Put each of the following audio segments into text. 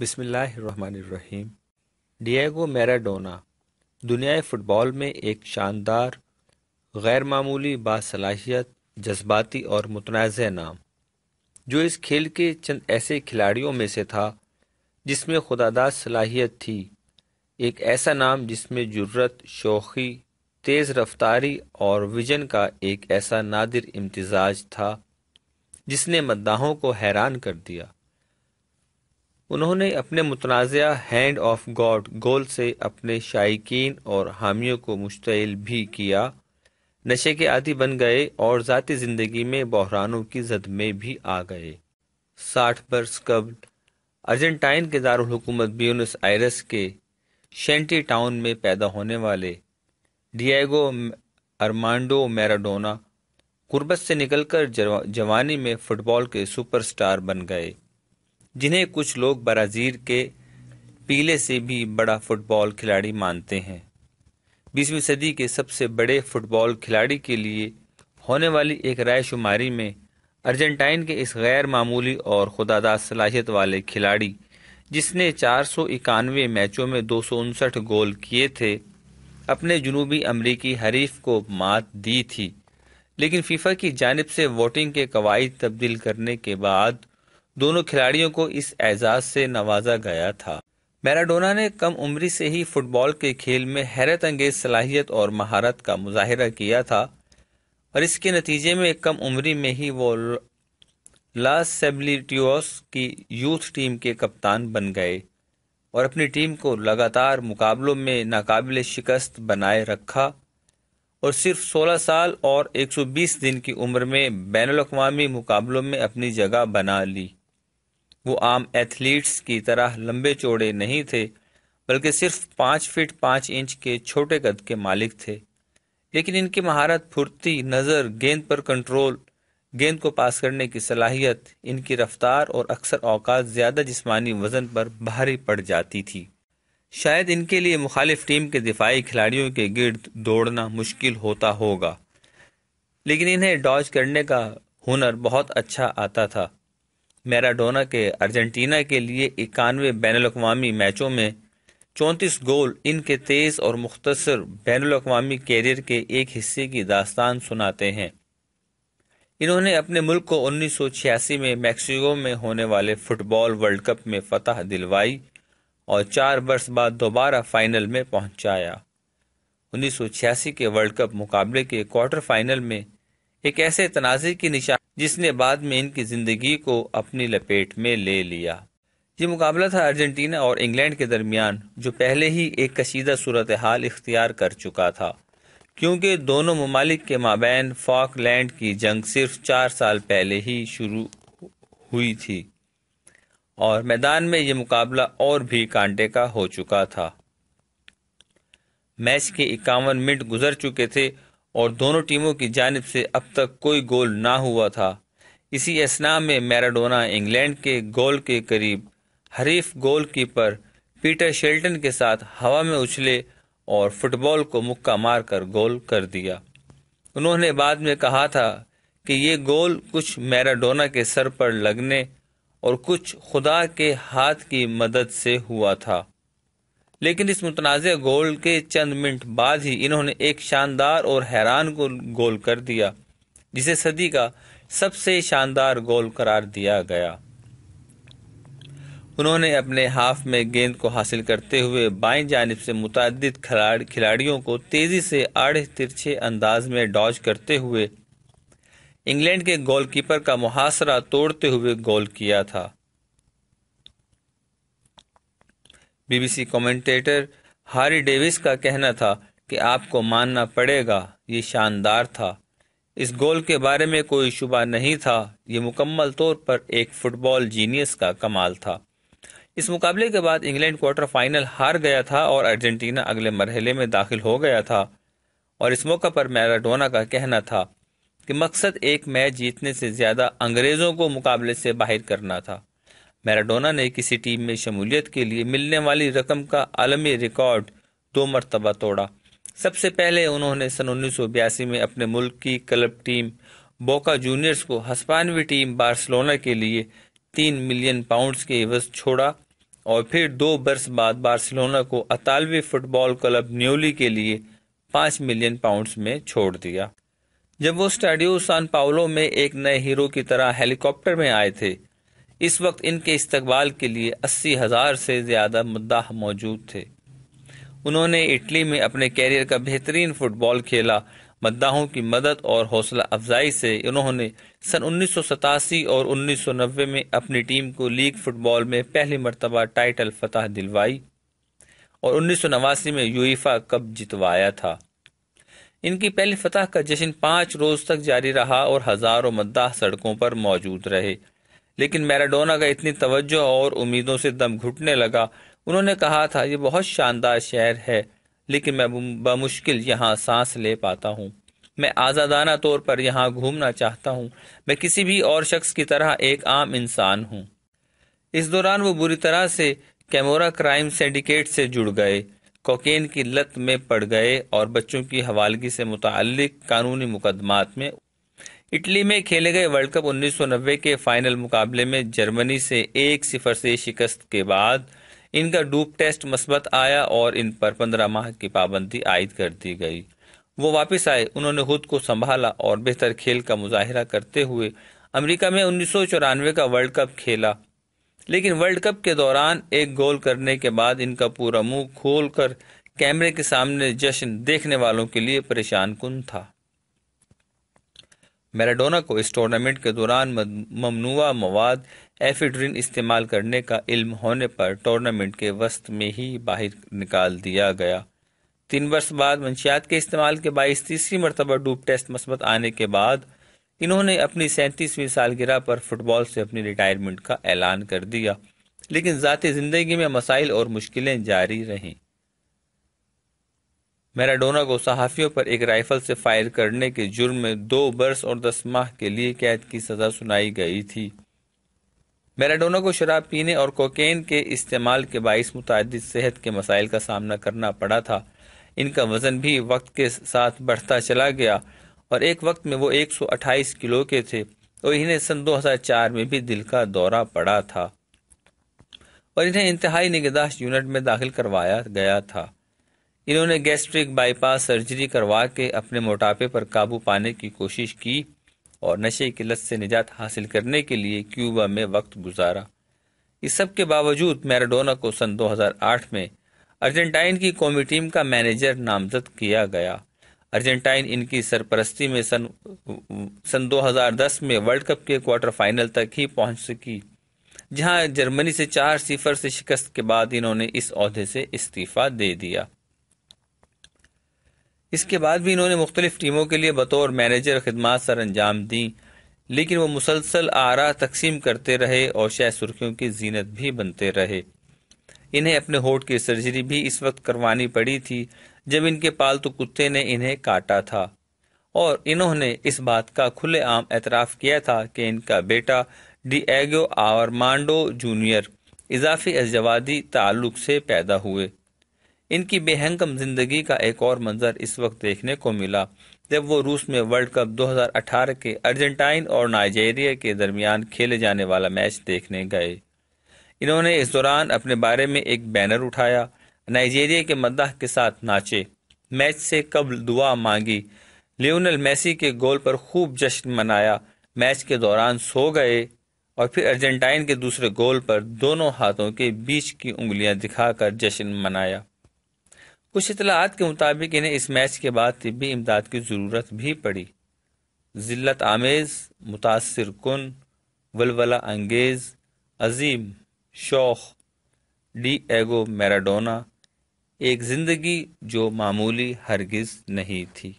بسم اللہ الرحمن الرحیم۔ ڈیگو میراڈونا دنیائے فٹ بال میں ایک شاندار، غیر معمولی باصلاحیت، جذباتی اور متنازع نام، جو اس کھیل کے چند ایسے کھلاڑیوں میں سے تھا جس میں خداداد صلاحیت تھی۔ ایک ایسا نام جس میں جرأت، شوخی، تیز رفتاری اور وژن کا ایک ایسا نادر امتزاج تھا جس نے مداحوں کو حیران کر دیا۔ انہوں نے اپنے متنازع ہینڈ آف گاڈ گول سے اپنے شائقین اور حامیوں کو مشتعل بھی کیا، نشے کے عادی بن گئے اور ذاتی زندگی میں بحرانوں کی زد میں بھی آ گئے۔ 60 برس قبل ارجنٹائن کے دارالحکومت بیونس آئرس کے شینٹی ٹاؤن میں پیدا ہونے والے ڈیگو ارمانڈو میراڈونا غربت سے نکل کر جوانی میں فٹ بال کے سپر سٹار بن گئے، جنہیں کچھ لوگ برازیل کے پیلے سے بھی بڑا فٹ بال کھلاڑی مانتے ہیں۔ 20ویں صدی کے سب سے بڑے فٹ بال کھلاڑی کے لیے ہونے والی ایک رائے شماری میں ارجنٹائن کے اس غیر معمولی اور خداداد صلاحیت والے کھلاڑی، جس نے 491 میچوں میں 259 گول کیے تھے، اپنے جنوبی امریکی حریف کو مات دی تھی، لیکن فیفا کی جانب سے ووٹنگ کے قواعد تبدیل کرنے کے بعد دونوں کھلاڑیوں کو اس اعزاز سے نوازا گیا تھا۔ میراڈونا نے کم عمری سے ہی فٹ بال کے کھیل میں حیرت انگیز صلاحیت اور مہارت کا مظاہرہ کیا تھا، اور اس کے نتیجے میں کم عمری میں ہی وہ لاس سیبلیٹیوس کی یوتھ ٹیم کے کپتان بن گئے اور اپنی ٹیم کو لگاتار مقابلوں میں ناقابل شکست بنائے رکھا، اور صرف 16 سال اور 120 دن کی عمر میں بین الاقوامی مقابلوں میں اپنی جگہ بنا لی۔ وہ عام ایتھلیٹس کی طرح لمبے چوڑے نہیں تھے، بلکہ صرف 5 فٹ 5 انچ کے چھوٹے قد کے مالک تھے، لیکن ان کی مہارت، پھرتی، نظر، گیند پر کنٹرول، گیند کو پاس کرنے کی صلاحیت، ان کی رفتار اور اکثر اوقات زیادہ جسمانی وزن پر بھاری پڑ جاتی تھی۔ شاید ان کے لیے مخالف ٹیم کے دفاعی کھلاڑیوں کے گرد دوڑنا مشکل ہوتا ہوگا، لیکن انہیں ڈاج کرنے کا ہنر بہت اچھا آتا تھا۔ میراڈونا کے ارجنٹینا کے لیے 91 بین الاقوامی میچوں میں 34 گول ان کے تیز اور مختصر بین الاقوامی کیریئر کے ایک حصے کی داستان سناتے ہیں۔ انہوں نے اپنے ملک کو 1986 میں میکسیکو میں ہونے والے فٹ بال ورلڈ کپ میں فتح دلوائی اور 4 برس بعد دوبارہ فائنل میں پہنچایا۔ 1986 کے ورلڈ کپ مقابلے کے کوارٹر فائنل میں ایک ایسے تنازع کی نشانی جس نے بعد میں ان کی زندگی کو اپنی لپیٹ میں لے لیا۔ یہ مقابلہ تھا ارجنٹینا اور انگلینڈ کے درمیان، جو پہلے ہی ایک کشیدہ صورتحال اختیار کر چکا تھا، کیونکہ دونوں ممالک کے مابین فاک لینڈ کی جنگ صرف 4 سال پہلے ہی شروع ہوئی تھی، اور میدان میں یہ مقابلہ اور بھی کانٹے کا ہو چکا تھا۔ میچ کے 51 منٹ گزر چکے تھے اور دونوں ٹیموں کی جانب سے اب تک کوئی گول نہ ہوا تھا۔ اسی اثناء میں میراڈونا انگلینڈ کے گول کے قریب حریف گول کیپر پیٹر شیلٹن کے ساتھ ہوا میں اچھلے اور فٹ بال کو مکہ مار کر گول کر دیا۔ انہوں نے بعد میں کہا تھا کہ یہ گول کچھ میراڈونا کے سر پر لگنے اور کچھ خدا کے ہاتھ کی مدد سے ہوا تھا، لیکن اس متنازع گول کے چند منٹ بعد ہی انہوں نے ایک شاندار اور حیران گول کر دیا، جسے صدی کا سب سے شاندار گول قرار دیا گیا۔ انہوں نے اپنے ہاف میں گیند کو حاصل کرتے ہوئے بائیں جانب سے متعدد کھلاڑیوں کو تیزی سے آڑے ترچھے انداز میں ڈاج کرتے ہوئے انگلینڈ کے گول کیپر کا محاصرہ توڑتے ہوئے گول کیا تھا۔ Be B C commentator Hari Davis کا کہنا تھا کہ آپ کو ماننا پڑے گا، یہ شاندار تھا۔ اس گول کے بارے میں کوئی شبہ نہیں تھا، یہ مکمل طور پر ایک فٹ بال جینیس کا کمال تھا۔ اس مقابلے کے بعد انگلینڈ کوارٹر فائنل ہار گیا تھا اور ارجنٹینا اگلے مرحلے میں داخل ہو گیا تھا، اور اس موقع پر میراڈونا کا کہنا تھا کہ مقصد ایک میچ جیتنے سے زیادہ انگریزوں کو مقابلے سے باہر کرنا تھا۔ میراڈونا نے کسی ٹیم میں شمولیت کے لیے ملنے والی رقم کا عالمی ریکارڈ 2 مرتبہ توڑا۔ سب سے پہلے انہوں نے سن 1982 میں اپنے ملک کی کلب ٹیم بوکا جونیئرز کو ہسپانوی ٹیم بارسلونا کے لیے 3 ملین پاؤنڈز کے عوض چھوڑا، اور پھر 2 برس بعد بارسلونا کو اطالوی فٹ بال کلب نیولی کے لیے 5 ملین پاؤنڈز میں چھوڑ دیا۔ جب وہ اسٹیڈیو سان پاولو میں ایک نئے ہیرو کی طرح ہیلی کاپٹر میں آئے تھے، اس وقت ان کے استقبال کے لیے 80,000 سے زیادہ مداح موجود تھے۔ انہوں نے اٹلی میں اپنے کیریئر کا بہترین فٹ بال کھیلا۔ مداحوں کی مدد اور حوصلہ افزائی سے انہوں نے سن 1987 اور 1990 میں اپنی ٹیم کو لیگ فٹ بال میں پہلی مرتبہ ٹائٹل فتح دلوائی اور 1989 میں یویفا کپ جتوایا تھا۔ ان کی پہلی فتح کا جشن 5 روز تک جاری رہا اور ہزاروں مداح سڑکوں پر موجود رہے، لیکن میراڈونا کا اتنی توجہ اور امیدوں سے دم گھٹنے لگا۔ انہوں نے کہا تھا، یہ بہت شاندار شہر ہے لیکن میں بمشکل یہاں سانس لے پاتا ہوں۔ میں آزادانہ طور پر یہاں گھومنا چاہتا ہوں۔ میں کسی بھی اور شخص کی طرح ایک عام انسان ہوں۔ اس دوران وہ بری طرح سے کیمورا کرائم سینڈیکیٹ سے جڑ گئے، کوکین کی لت میں پڑ گئے اور بچوں کی حوالگی سے متعلق قانونی مقدمات میں۔ اٹلی میں کھیلے گئے ورلڈ کپ 1990 کے فائنل مقابلے میں جرمنی سے 1-0 سے شکست کے بعد ان کا ڈوپ ٹیسٹ مثبت آیا اور ان پر 15 ماہ کی پابندی عائد کر دی گئی۔ وہ واپس آئے، انہوں نے خود کو سنبھالا اور بہتر کھیل کا مظاہرہ کرتے ہوئے امریکہ میں 1994 کا ورلڈ کپ کھیلا، لیکن ورلڈ کپ کے دوران ایک گول کرنے کے بعد ان کا پورا منہ کھول کر کیمرے کے سامنے جشن دیکھنے والوں کے لیے پریشان کن تھا۔ میراڈونا کو اس ٹورنامنٹ کے دوران ممنوعہ مواد ایفیڈرین استعمال کرنے کا علم ہونے پر ٹورنامنٹ کے وسط میں ہی باہر نکال دیا گیا۔ 3 برس بعد منشیات کے استعمال کے باعث تیسری مرتبہ ڈوپ ٹیسٹ مثبت آنے کے بعد انہوں نے اپنی 37ویں سالگرہ پر فٹ بال سے اپنی ریٹائرمنٹ کا اعلان کر دیا، لیکن ذاتی زندگی میں مسائل اور مشکلیں جاری رہیں۔ میراڈونا کو صحافیوں پر ایک رائفل سے فائر کرنے کے جرم میں 2 برس اور 10 ماہ کے لیے قید کی سزا سنائی گئی تھی۔ میراڈونا کو شراب پینے اور کوکین کے استعمال کے باعث متعدد صحت کے مسائل کا سامنا کرنا پڑا تھا۔ ان کا وزن بھی وقت کے ساتھ بڑھتا چلا گیا اور ایک وقت میں وہ 128 کلو کے تھے اور انہیں سن 2004 میں بھی دل کا دورہ پڑا تھا اور انہیں انتہائی نگہداشت یونٹ میں داخل کروایا گیا تھا۔ انہوں نے گیسٹرک بائی پاس سرجری کروا کے اپنے موٹاپے پر قابو پانے کی کوشش کی اور نشے کی لت سے نجات حاصل کرنے کے لیے کیوبا میں وقت گزارا۔ اس سب کے باوجود میراڈونا کو سن 2008 میں ارجنٹائن کی قومی ٹیم کا مینیجر نامزد کیا گیا۔ ارجنٹائن ان کی سرپرستی میں سن 2010 میں ورلڈ کپ کے کوارٹر فائنل تک ہی پہنچ سکی، جہاں جرمنی سے 4-0 سے شکست کے بعد انہوں نے اس عہدے سے استعفیٰ دے دیا۔ اس کے بعد بھی انہوں نے مختلف ٹیموں کے لیے بطور مینیجر خدمات سر انجام دیں، لیکن وہ مسلسل آرا تقسیم کرتے رہے اور شہ سرخیوں کی زینت بھی بنتے رہے۔ انہیں اپنے ہونٹ کی سرجری بھی اس وقت کروانی پڑی تھی جب ان کے پالتو کتے نے انہیں کاٹا تھا، اور انہوں نے اس بات کا کھلے عام اعتراف کیا تھا کہ ان کا بیٹا ڈیئگو آرمانڈو جونیئر اضافی ازدواجی تعلق سے پیدا ہوئے۔ ان کی بے ہنگم زندگی کا ایک اور منظر اس وقت دیکھنے کو ملا جب وہ روس میں ورلڈ کپ 2018 کے ارجنٹائن اور نائجیریا کے درمیان کھیلے جانے والا میچ دیکھنے گئے۔ انہوں نے اس دوران اپنے بارے میں ایک بینر اٹھایا، نائجیریا کے مداح کے ساتھ ناچے، میچ سے قبل دعا مانگی، لیونل میسی کے گول پر خوب جشن منایا، میچ کے دوران سو گئے اور پھر ارجنٹائن کے دوسرے گول پر دونوں ہاتھوں کے بیچ کی انگلیاں دکھا کر جشن منایا۔ کچھ اطلاعات کے مطابق انہیں اس میچ کے بعد طبی امداد کی ضرورت بھی پڑی۔ ذلت آمیز، متاثر کن، ولولہ انگیز، عظیم شوخ ڈیئگو میراڈونا، ایک زندگی جو معمولی ہرگز نہیں تھی۔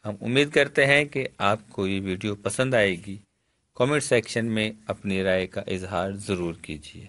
ہم امید کرتے ہیں کہ آپ کو یہ ویڈیو پسند آئے گی۔ کامنٹ سیکشن میں اپنی رائے کا اظہار ضرور کیجیے۔